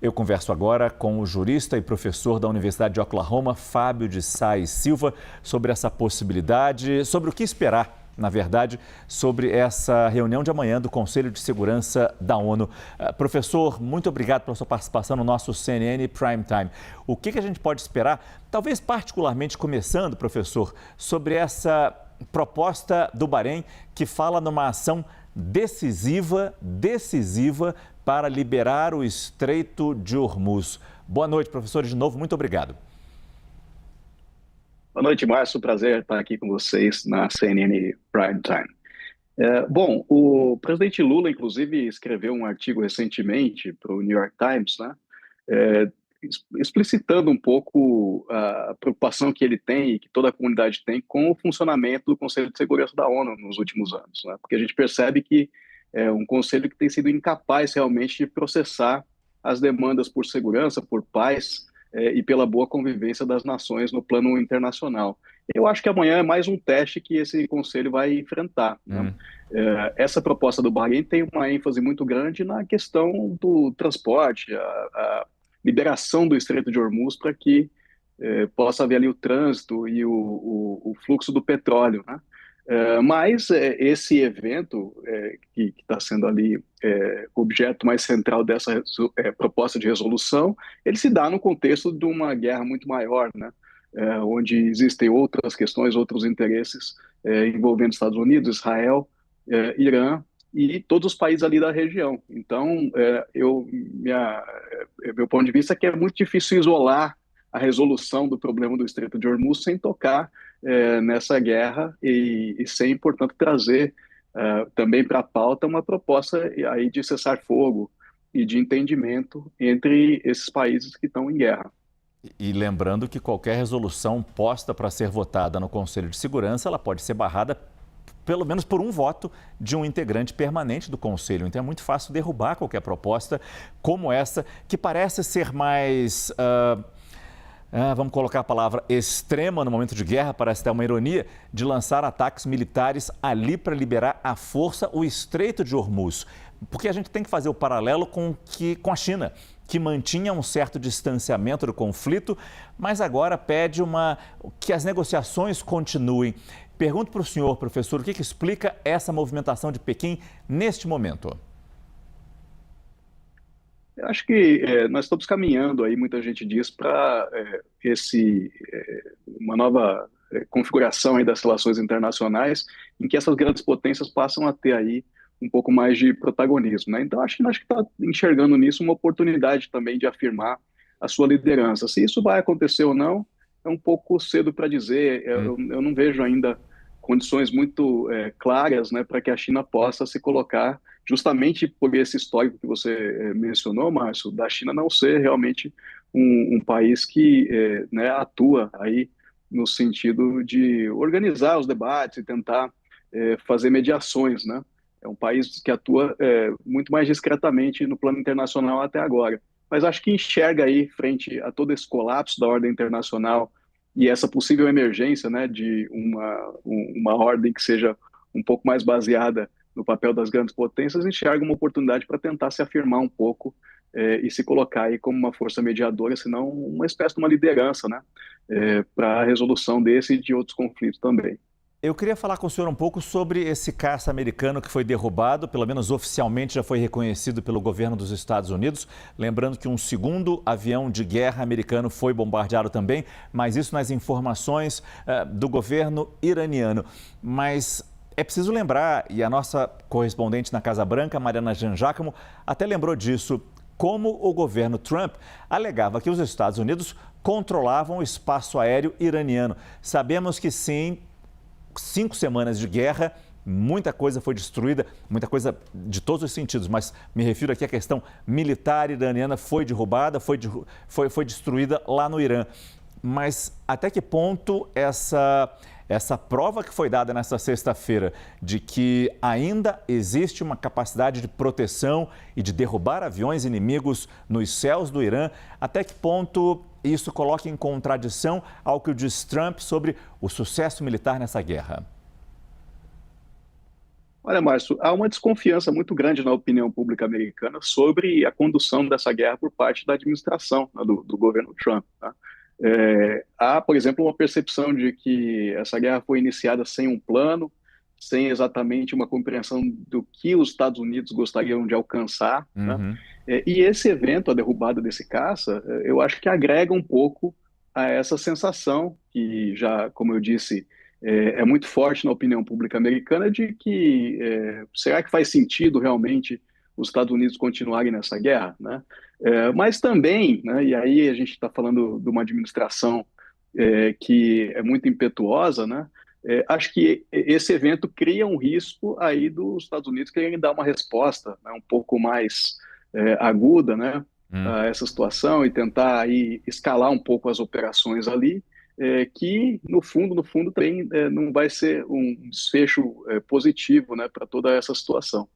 Eu converso agora com o jurista e professor da Universidade de Oklahoma, Fábio de Sá e Silva, sobre essa possibilidade, sobre o que esperar, na verdade, sobre essa reunião de amanhã do Conselho de Segurança da ONU. Professor, muito obrigado pela sua participação no nosso CNN Prime Time. O que a gente pode esperar, talvez particularmente começando, professor, sobre essa proposta do Bahrein que fala numa ação decisiva para liberar o Estreito de Hormuz. Boa noite, professor, de novo, muito obrigado. Boa noite, Márcio. Prazer estar aqui com vocês na CNN Prime Time. Bom, o presidente Lula, inclusive, escreveu um artigo recentemente para o New York Times, né, explicitando um pouco a preocupação que ele tem e que toda a comunidade tem com o funcionamento do Conselho de Segurança da ONU nos últimos anos, né, porque a gente percebe que é um conselho que tem sido incapaz realmente de processar as demandas por segurança, por paz e pela boa convivência das nações no plano internacional. Eu acho que amanhã é mais um teste que esse conselho vai enfrentar, né? Essa proposta do Bahrein tem uma ênfase muito grande na questão do transporte, a liberação do Estreito de Hormuz para que possa haver ali o trânsito e o fluxo do petróleo, né? Mas esse evento que está sendo ali o objeto mais central dessa proposta de resolução, ele se dá no contexto de uma guerra muito maior, né? Onde existem outras questões, outros interesses envolvendo Estados Unidos, Israel, Irã e todos os países ali da região. Então, meu ponto de vista é que é muito difícil isolar a resolução do problema do Estreito de Hormuz sem tocar nessa guerra e sem, portanto, trazer também para a pauta uma proposta aí de cessar-fogo e de entendimento entre esses países que estão em guerra. E lembrando que qualquer resolução posta para ser votada no Conselho de Segurança, ela pode ser barrada pelo menos por um voto de um integrante permanente do Conselho. Então é muito fácil derrubar qualquer proposta como essa, que parece ser mais... vamos colocar a palavra extrema no momento de guerra, parece até uma ironia, de lançar ataques militares ali para liberar à força o Estreito de Hormuz. Porque a gente tem que fazer o paralelo com a China, que mantinha um certo distanciamento do conflito, mas agora pede que as negociações continuem. Pergunto para o senhor, professor, o que explica essa movimentação de Pequim neste momento? Eu acho que nós estamos caminhando aí, muita gente diz, para uma nova configuração aí das relações internacionais, em que essas grandes potências passam a ter aí um pouco mais de protagonismo, né? Então, acho que está enxergando nisso uma oportunidade também de afirmar a sua liderança. Se isso vai acontecer ou não, é um pouco cedo para dizer. Eu não vejo ainda condições muito claras, né, para que a China possa se colocar, justamente por esse histórico que você mencionou, Márcio, da China não ser realmente um país que né, atua aí no sentido de organizar os debates e tentar fazer mediações, né? É um país que atua muito mais discretamente no plano internacional até agora. Mas acho que enxerga aí, frente a todo esse colapso da ordem internacional e essa possível emergência, né, de uma ordem que seja um pouco mais baseada no papel das grandes potências, enxerga uma oportunidade para tentar se afirmar um pouco e se colocar aí como uma força mediadora, se não uma espécie de uma liderança, né, para a resolução desse e de outros conflitos também. Eu queria falar com o senhor um pouco sobre esse caça americano que foi derrubado, pelo menos oficialmente já foi reconhecido pelo governo dos Estados Unidos. Lembrando que um segundo avião de guerra americano foi bombardeado também, mas isso nas informações do governo iraniano. Mas é preciso lembrar, e a nossa correspondente na Casa Branca, Mariana Jangiacomo, até lembrou disso, como o governo Trump alegava que os Estados Unidos controlavam o espaço aéreo iraniano. Sabemos que sim, 5 semanas de guerra, muita coisa foi destruída, muita coisa de todos os sentidos, mas me refiro aqui à questão militar iraniana, foi derrubada, foi destruída lá no Irã. Mas até que ponto essa prova que foi dada nesta sexta-feira de que ainda existe uma capacidade de proteção e de derrubar aviões inimigos nos céus do Irã, até que ponto isso coloca em contradição ao que diz Trump sobre o sucesso militar nessa guerra? Olha, Márcio, há uma desconfiança muito grande na opinião pública americana sobre a condução dessa guerra por parte da administração, né, do governo Trump. Tá? Há, por exemplo, uma percepção de que essa guerra foi iniciada sem um plano, sem exatamente uma compreensão do que os Estados Unidos gostariam de alcançar. Né? Uhum. E esse evento, a derrubada desse caça, eu acho que agrega um pouco a essa sensação que já, como eu disse, é muito forte na opinião pública americana de que será que faz sentido realmente os Estados Unidos continuarem nessa guerra, né? Mas também, né, e aí a gente está falando de uma administração que é muito impetuosa, né? Acho que esse evento cria um risco aí dos Estados Unidos quererem dar uma resposta, né, um pouco mais aguda, né, Hum. a essa situação e tentar aí escalar um pouco as operações ali, que no fundo também não vai ser um desfecho positivo, né, para toda essa situação.